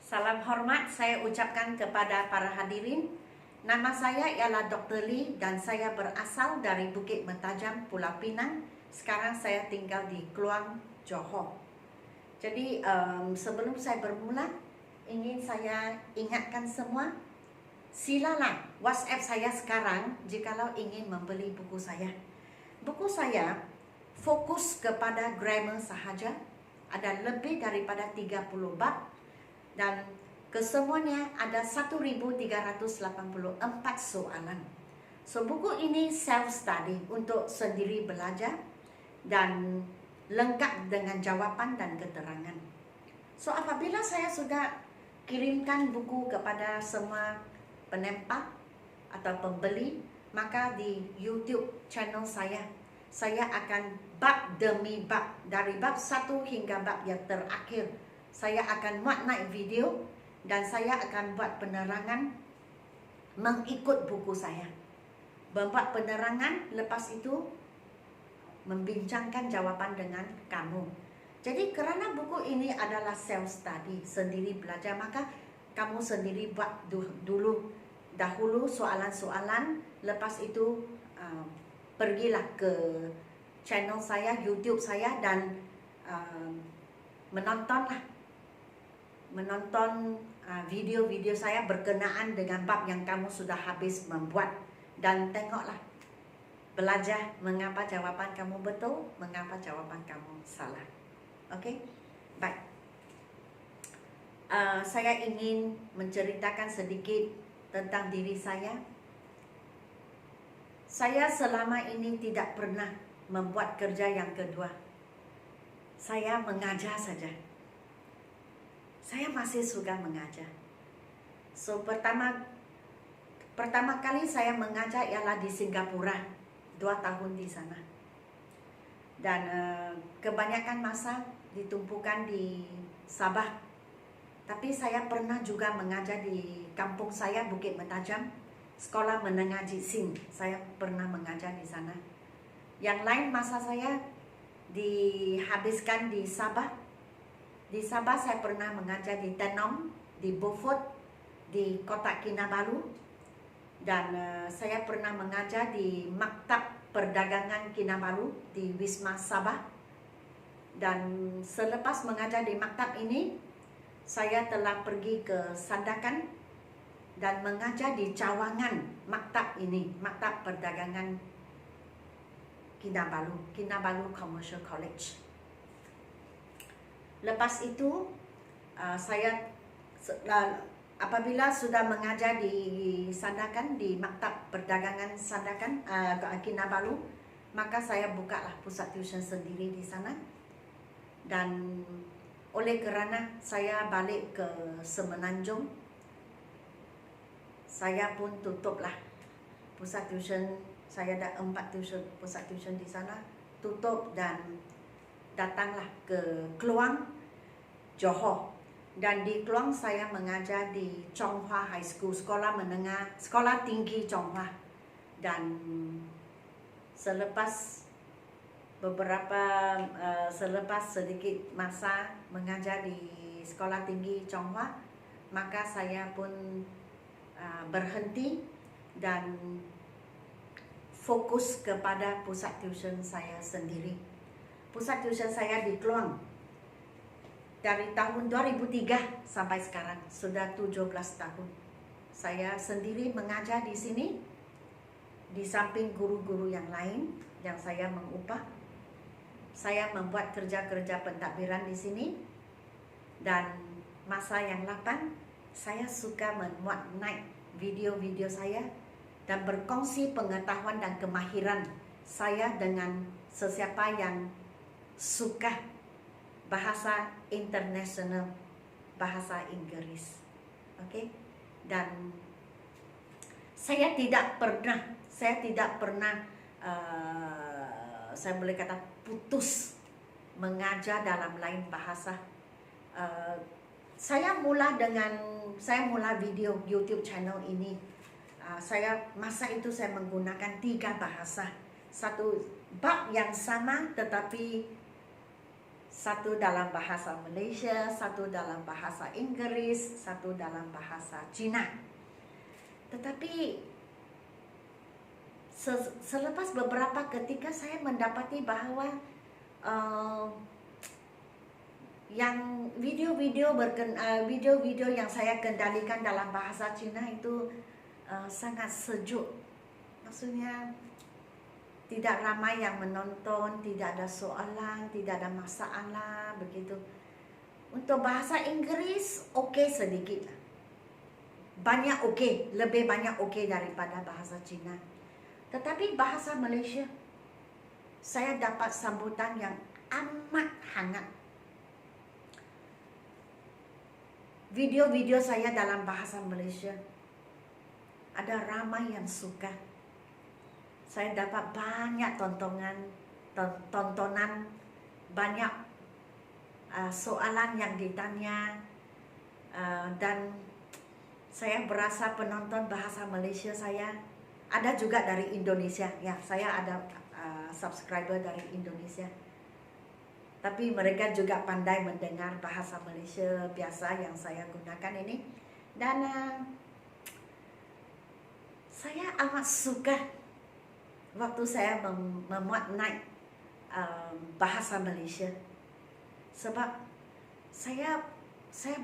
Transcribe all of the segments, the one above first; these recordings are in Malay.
Salam hormat saya ucapkan kepada para hadirin. Nama saya ialah Dr. Lee dan saya berasal dari Bukit Mentajam, Pulau Pinang. Sekarang saya tinggal di Kluang, Johor. Jadi sebelum saya bermula, ingin saya ingatkan semua, silalah WhatsApp saya sekarang jikalau ingin membeli buku saya. Buku saya fokus kepada grammar sahaja, ada lebih daripada 30 bab dan kesemuanya ada 1384 soalan. So buku ini self study untuk sendiri belajar dan lengkap dengan jawapan dan keterangan. So apabila saya sudah kirimkan buku kepada semua penempat atau pembeli, maka di YouTube channel saya akan bab demi bab, dari bab 1 hingga bab yang terakhir, saya akan buat naik video dan saya akan buat penerangan mengikut buku saya. Membuat penerangan, lepas itu membincangkan jawapan dengan kamu. Jadi kerana buku ini adalah self study, sendiri belajar, maka kamu sendiri buat dahulu soalan-soalan. Lepas itu pergilah ke channel saya, YouTube saya, dan menonton video-video saya berkenaan dengan bab yang kamu sudah habis membuat. Dan tengoklah, belajar mengapa jawapan kamu betul, mengapa jawapan kamu salah. Okey? Baik. Saya ingin menceritakan sedikit tentang diri saya. Saya selama ini tidak pernah membuat kerja yang kedua. Saya mengajar saja. Saya masih suka mengajar. So pertama kali saya mengajar ialah di Singapura, 2 tahun di sana. Dan kebanyakan masa ditumpukan di Sabah. Tapi saya pernah juga mengajar di kampung saya, Bukit Mentajam, Sekolah Menengah Jitsin. Saya pernah mengajar di sana. Yang lain masa saya dihabiskan di Sabah. Di Sabah saya pernah mengajar di Tenom, di Beaufort, di Kota Kinabalu, dan saya pernah mengajar di Maktab Perdagangan Kinabalu di Wisma Sabah. Dan selepas mengajar di maktab ini, saya telah pergi ke Sandakan dan mengajar di cawangan maktab ini, Maktab Perdagangan Kinabalu Commercial College. Lepas itu apabila sudah mengajar di Sandakan, di Maktab Perdagangan Sandakan Kinabalu, maka saya bukalah pusat tuition sendiri di sana. Dan oleh kerana saya balik ke Semenanjung, saya pun tutuplah pusat tuition. Saya ada 4 pusat tuition di sana, tutup dan datanglah ke Kluang, Johor. Dan di Kluang saya mengajar di Chonghua High School, sekolah tinggi Chonghua. Dan selepas sedikit masa mengajar di sekolah tinggi Chonghua, maka saya pun berhenti dan fokus kepada pusat tuition saya sendiri. Pusat tuition saya di Kluang dari tahun 2003 sampai sekarang, sudah 17 tahun. Saya sendiri mengajar di sini, di samping guru-guru yang lain yang saya mengupah. Saya membuat kerja-kerja pentadbiran di sini. Dan masa yang 8, saya suka membuat naik video-video saya dan berkongsi pengetahuan dan kemahiran saya dengan sesiapa yang suka bahasa internasional, bahasa Inggris. Okey? Dan saya tidak pernah saya boleh kata putus mengajar dalam lain bahasa. Saya mula video YouTube channel ini. Masa itu saya menggunakan 3 bahasa. Satu bab yang sama tetapi Satu dalam bahasa Malaysia, satu dalam bahasa Inggris, satu dalam bahasa Cina. Tetapi selepas beberapa ketika saya mendapati bahwa yang video-video yang saya kendalikan dalam bahasa Cina itu sangat sejuk. Maksudnya tidak ramai yang menonton, tidak ada soalan, tidak ada masalah begitu. Untuk bahasa Inggris okey sedikit. Banyak okey, lebih banyak okey daripada bahasa Cina. Tetapi bahasa Malaysia saya dapat sambutan yang amat hangat. Video-video saya dalam bahasa Malaysia ada ramai yang suka. Saya dapat banyak tontonan, banyak soalan yang ditanya, dan saya berasa penonton bahasa Malaysia saya ada juga dari Indonesia. Ya, saya ada subscriber dari Indonesia. Tapi mereka juga pandai mendengar bahasa Malaysia biasa yang saya gunakan ini. Dan saya amat suka waktu saya memuat naik bahasa Malaysia, sebab saya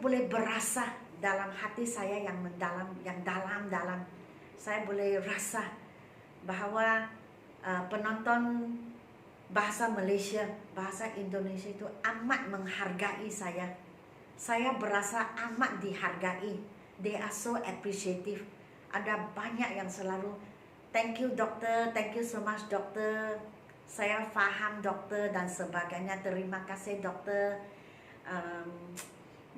boleh berasa dalam hati saya yang dalam. Saya boleh rasa bahawa penonton bahasa Malaysia, bahasa Indonesia itu amat menghargai saya. Saya berasa amat dihargai. They are so appreciative. Ada banyak yang selalu thank you doktor, thank you so much doktor. Saya faham doktor dan sebagainya. Terima kasih doktor.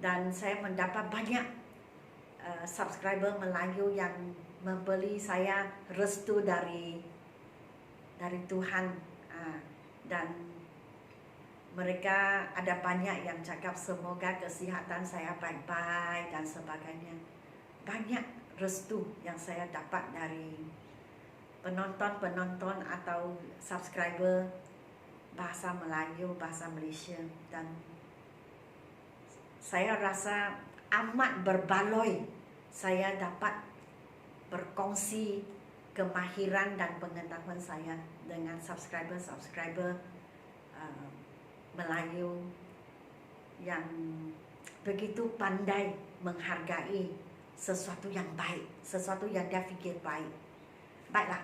Dan saya mendapat banyak subscriber Melayu yang memberi saya restu dari Tuhan. Dan mereka ada banyak yang cakap semoga kesihatan saya baik-baik dan sebagainya. Banyak restu yang saya dapat dari penonton atau subscriber bahasa Melayu, bahasa Malaysia. Dan saya rasa amat berbaloi saya dapat berkongsi kemahiran dan pengetahuan saya dengan subscriber Melayu yang begitu pandai menghargai sesuatu yang baik, sesuatu yang dia fikir baik. Baiklah.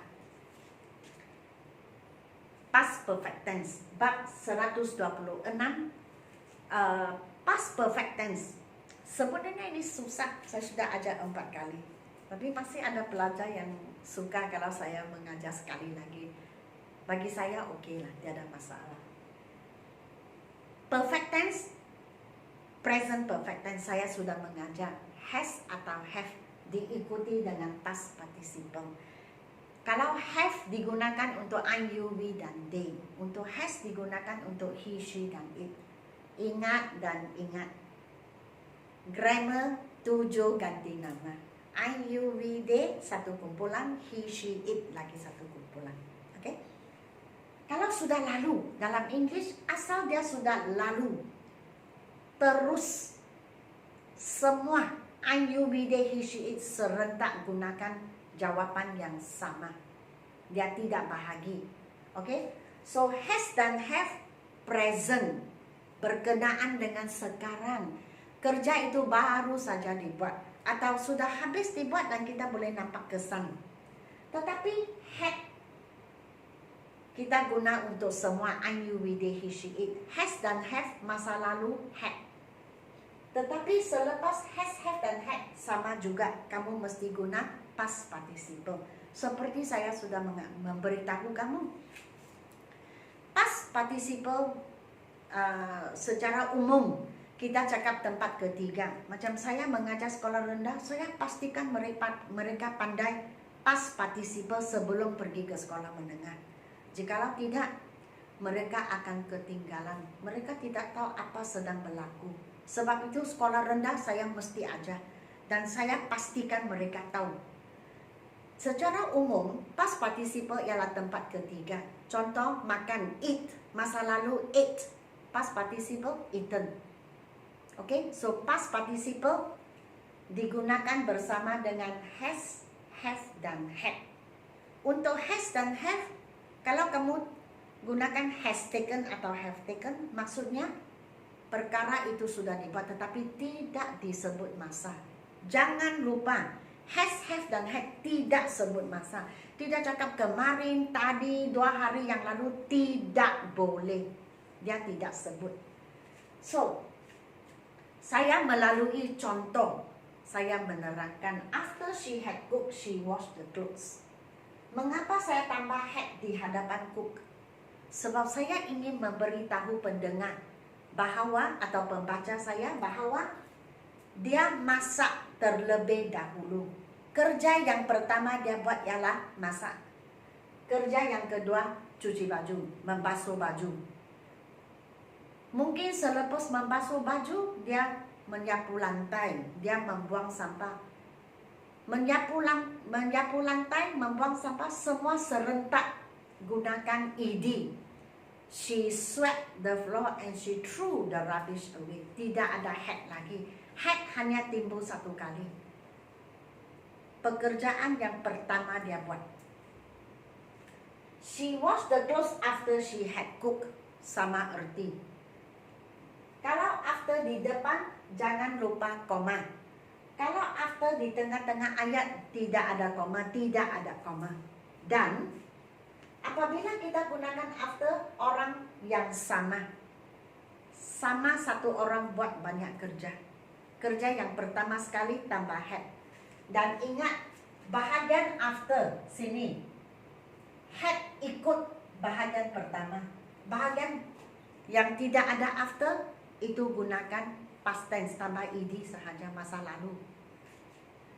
Past perfect tense bab 126. Past perfect tense sebenarnya ini susah. Saya sudah ajar 4 kali, tapi masih ada pelajar yang suka kalau saya mengajar sekali lagi. Bagi saya okey lah, tidak ada masalah. Perfect tense, present perfect tense saya sudah mengajar. Has atau have diikuti dengan past participle. Kalau have digunakan untuk I, you, we, dan they. Untuk has digunakan untuk he, she, dan it. Ingat dan ingat. Grammar 7 ganti nama. I, you, we, they satu kumpulan. He, she, it lagi satu kumpulan. Okay? Kalau sudah lalu, dalam English asal dia sudah lalu, terus semua I, you, we, they, he, she, it serentak gunakan jawapan yang sama. Dia tidak bahagi. Okay? So has dan have present, berkenaan dengan sekarang. Kerja itu baru saja dibuat atau sudah habis dibuat dan kita boleh nampak kesan. Tetapi had kita guna untuk semua I, you, we, they, he, she, it. Has dan have masa lalu had. Tetapi selepas has, have dan had sama juga, kamu mesti guna past participle. Seperti saya sudah memberitahu kamu, past participle secara umum kita cakap tempat ketiga. Macam saya mengajar sekolah rendah, saya pastikan mereka pandai past participle sebelum pergi ke sekolah menengah. Jikalau tidak, mereka akan ketinggalan. Mereka tidak tahu apa sedang berlaku. Sebab itu sekolah rendah saya mesti ajar dan saya pastikan mereka tahu. Secara umum, past participle ialah tempat ketiga. Contoh, makan, eat. Masa lalu, ate. Past participle eaten. Okay, so past participle digunakan bersama dengan has, have dan had. Untuk has dan have, kalau kamu gunakan has taken atau have taken, maksudnya perkara itu sudah dibuat tetapi tidak disebut masa. Jangan lupa, has, have dan had tidak sebut masa. Tidak cakap kemarin, tadi, 2 hari yang lalu, tidak boleh. Dia tidak sebut. So, saya melalui contoh, saya menerangkan after she had cooked, she washed the clothes. Mengapa saya tambah had di hadapan cook? Sebab saya ingin memberitahu pendengar bahawa, atau pembaca saya, bahawa dia masak terlebih dahulu. Kerja yang pertama dia buat ialah masak. Kerja yang kedua cuci baju, membasuh baju. Mungkin selepas membasuh baju, dia menyapu lantai, dia membuang sampah. Menyapu lantai, membuang sampah, semua serentak gunakan ed. She swept the floor and she threw the rubbish away. Tidak ada had lagi. Had hanya timbul 1 kali. Pekerjaan yang pertama dia buat. She washed the clothes after she had cooked. Sama erti. Kalau after di depan, jangan lupa koma. Kalau after di tengah-tengah ayat, tidak ada koma, tidak ada koma. Dan apabila kita gunakan after orang yang sama, satu orang buat banyak kerja. Kerja yang pertama sekali tambah had. Dan ingat, bahagian after sini, had ikut bahagian pertama. Bahagian yang tidak ada after, itu gunakan past tense tambah ed sahaja, masa lalu.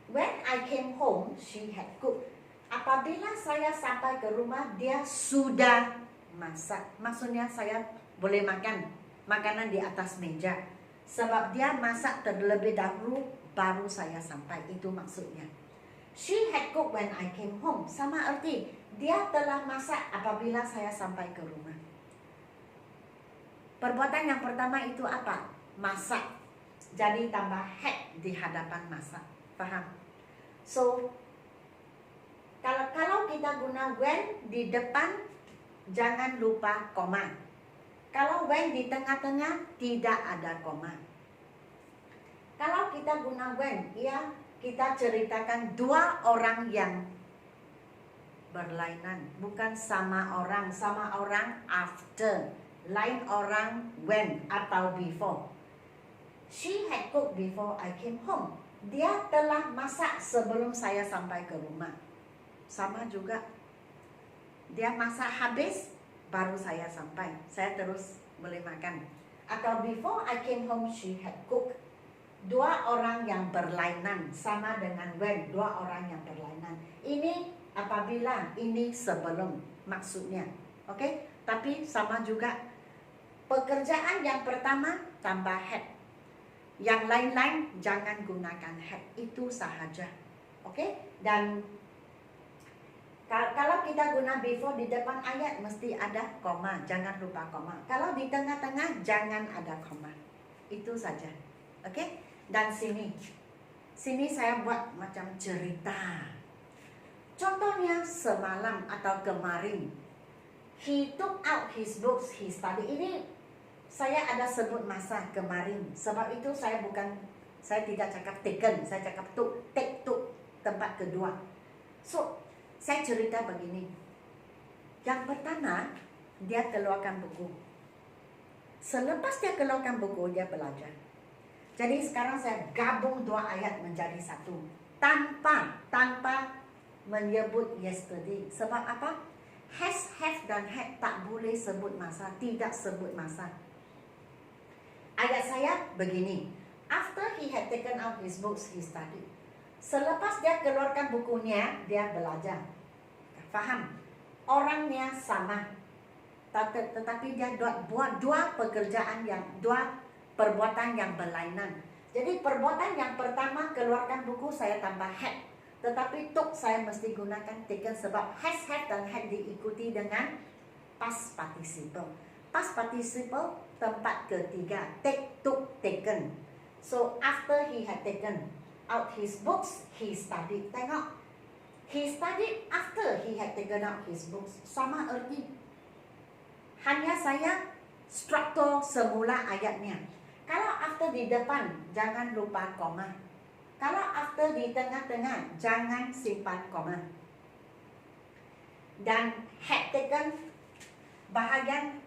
When I came home, she had cooked. Apabila saya sampai ke rumah, dia sudah masak. Maksudnya saya boleh makan makanan di atas meja. Sebab dia masak terlebih dahulu, baru saya sampai. Itu maksudnya. She had cooked when I came home. Sama arti, dia telah masak apabila saya sampai ke rumah. Perbuatan yang pertama itu apa? Masak. Jadi tambah had di hadapan masak. Faham? So, kalau kita guna when di depan, jangan lupa koma. Kalau when di tengah-tengah, tidak ada koma. Kalau kita guna when, ya kita ceritakan 2 orang yang berlainan. Bukan sama orang after. Lain orang when atau before. She had cooked before I came home. Dia telah masak sebelum saya sampai ke rumah. Sama juga. Dia masak habis, baru saya sampai. Saya terus boleh makan. Atau before I came home, she had cooked. 2 orang yang berlainan, sama dengan when, 2 orang yang berlainan. Ini apabila, ini sebelum maksudnya. Oke? Tapi sama juga. Pekerjaan yang pertama tambah had. Yang lain-lain jangan gunakan had. Itu sahaja. Oke? Dan kalau kita guna before di depan ayat, mesti ada koma. Jangan lupa koma. Kalau di tengah-tengah, jangan ada koma. Itu saja. Oke? Dan sini saya buat macam cerita. Contohnya semalam atau kemarin, he took out his books, he studied. Ini saya ada sebut masa kemarin. Sebab itu saya tidak cakap taken, saya cakap took, take took, tempat kedua. So, saya cerita begini. Yang pertama, dia keluarkan buku. Selepas dia keluarkan buku, dia belajar. Jadi sekarang saya gabung 2 ayat menjadi 1. Tanpa menyebut yesterday. Sebab apa? Has, have dan had tak boleh sebut masa. Tidak sebut masa. Ayat saya begini. After he had taken out his books, he studied. Selepas dia keluarkan bukunya, dia belajar. Faham? Orangnya sama. Tetapi dia buat 2 pekerjaan yang 2 perbuatan yang berlainan. Jadi perbuatan yang pertama keluarkan buku, saya tambah had. Tetapi took saya mesti gunakan taken sebab has, have dan had diikuti dengan past participle. past participle tempat ketiga, take, took, taken. So after he had taken out his books, he studied. Tengok, he studied after he had taken out his books. Sama erti. Hanya saya struktur semula ayatnya. Kalau after di depan, jangan lupa koma. Kalau after di tengah-tengah, jangan simpan koma. Dan had taken, bahagian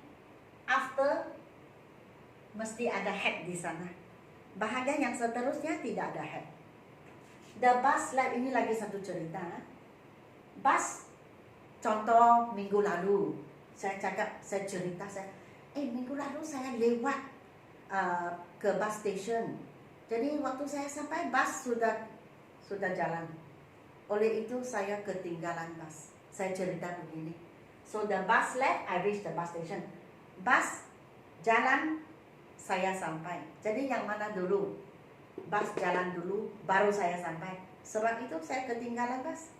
after mesti ada had di sana. Bahagian yang seterusnya tidak ada had. The bus left, ini lagi satu cerita. Bus, contoh minggu lalu, saya cakap, saya cerita, minggu lalu saya lewat ke bus station. Jadi waktu saya sampai, bus sudah jalan. Oleh itu saya ketinggalan bus. Saya cerita begini. So the bus left, I reached the bus station. Bus jalan, saya sampai. Jadi yang mana dulu? Bus jalan dulu, baru saya sampai. Sebab itu saya ketinggalan bus.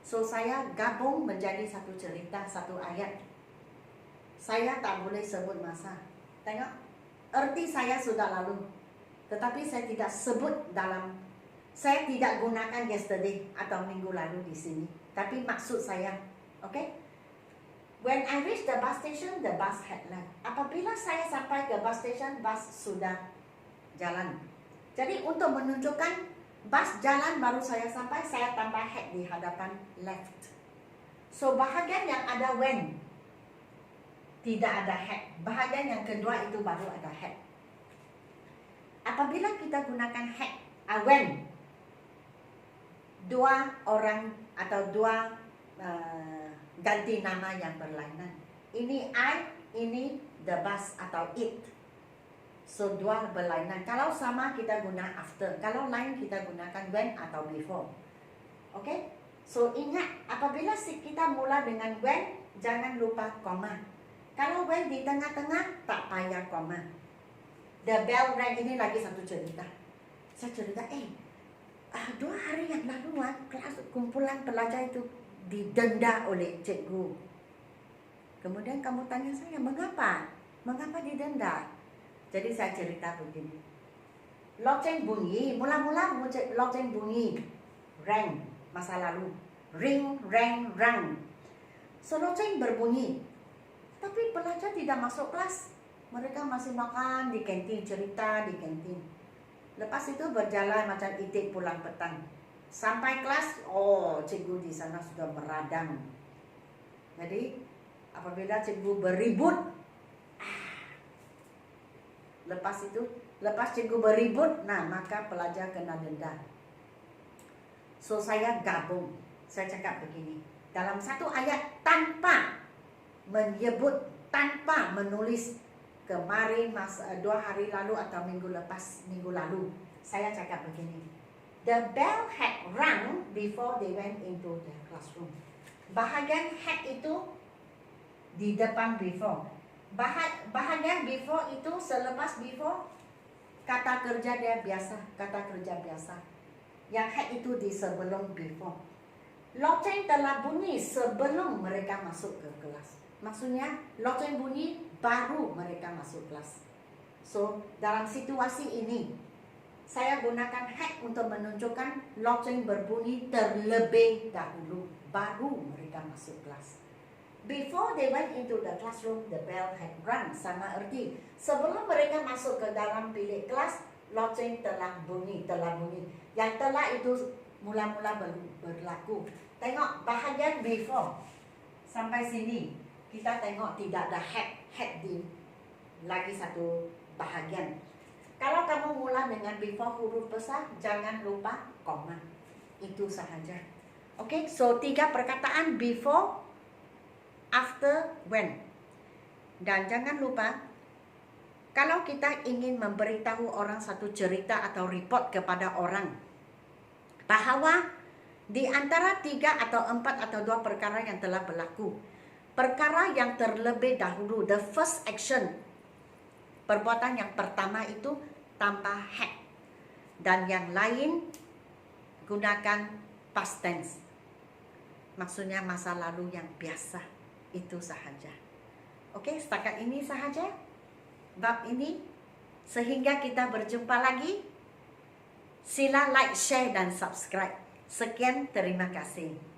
So saya gabung menjadi satu cerita, satu ayat. Saya tak boleh sebut masa. Tengok, erti saya sudah lalu. Tetapi saya tidak sebut dalam, saya tidak gunakan yesterday atau minggu lalu di sini. Tapi maksud saya, okay? When I reached the bus station, the bus had left. Apabila saya sampai ke bus station, bus sudah jalan. Jadi untuk menunjukkan bus jalan baru saya sampai, saya tambah had di hadapan left. So bahagian yang ada when, tidak ada had. Bahagian yang kedua itu baru ada had. Apabila kita gunakan had, when, dua orang atau dua ganti nama yang berlainan. Ini I, ini the bus atau it. So dua berlainan. Kalau sama kita guna after. Kalau lain kita gunakan when atau before. Okay? So ingat, apabila kita mula dengan when, jangan lupa koma. Kalau when di tengah-tengah, tak payah koma. The bell rang, ini lagi satu cerita. Saya cerita, 2 hari yang lalu kelas kumpulan pelajar itu didenda oleh cikgu. Kemudian kamu tanya saya, mengapa? Mengapa didenda? Jadi saya cerita begini. Loceng bunyi, mula-mula loceng bunyi. Rang, masa lalu. Ring, rang, rang. So loceng berbunyi. Tapi pelajar tidak masuk kelas. Mereka masih makan di kantin, cerita di kantin. Lepas itu berjalan macam itik pulang petang. Sampai kelas, cikgu di sana sudah meradang. Jadi apabila cikgu beribut, lepas cikgu beribut, maka pelajar kena denda. So saya gabung, saya cakap begini. Dalam satu ayat tanpa menyebut, tanpa menulis kemarin, 2 hari lalu atau minggu lalu, saya cakap begini. The bell had rung before they went into the classroom. Bahagian had itu di depan before. Bahagian before itu selepas before, kata kerja dia biasa, kata kerja biasa. Yang had itu di sebelum before. Loceng telah bunyi sebelum mereka masuk ke kelas. Maksudnya loceng bunyi baru mereka masuk kelas. So dalam situasi ini saya gunakan had untuk menunjukkan loceng berbunyi terlebih dahulu, baru mereka masuk kelas. Before they went into the classroom, the bell had rung. Sama erti, sebelum mereka masuk ke dalam bilik kelas, loceng telah bunyi. Yang telah itu mula-mula berlaku. Tengok bahagian before. Sampai sini kita tengok tidak ada had di lagi satu bahagian. Kalau kamu mula dengan before huruf besar, jangan lupa koma. Itu sahaja. Okay, so 3 perkataan before, after, when. Dan jangan lupa, kalau kita ingin memberitahu orang satu cerita atau report kepada orang bahawa di antara 3 atau 4 atau 2 perkara yang telah berlaku, perkara yang terlebih dahulu, the first action, perbuatan yang pertama itu tambah had, dan yang lain gunakan past tense. Maksudnya masa lalu yang biasa. Itu sahaja. Oke, setakat ini sahaja bab ini. Sehingga kita berjumpa lagi. Sila like, share dan subscribe. Sekian, terima kasih.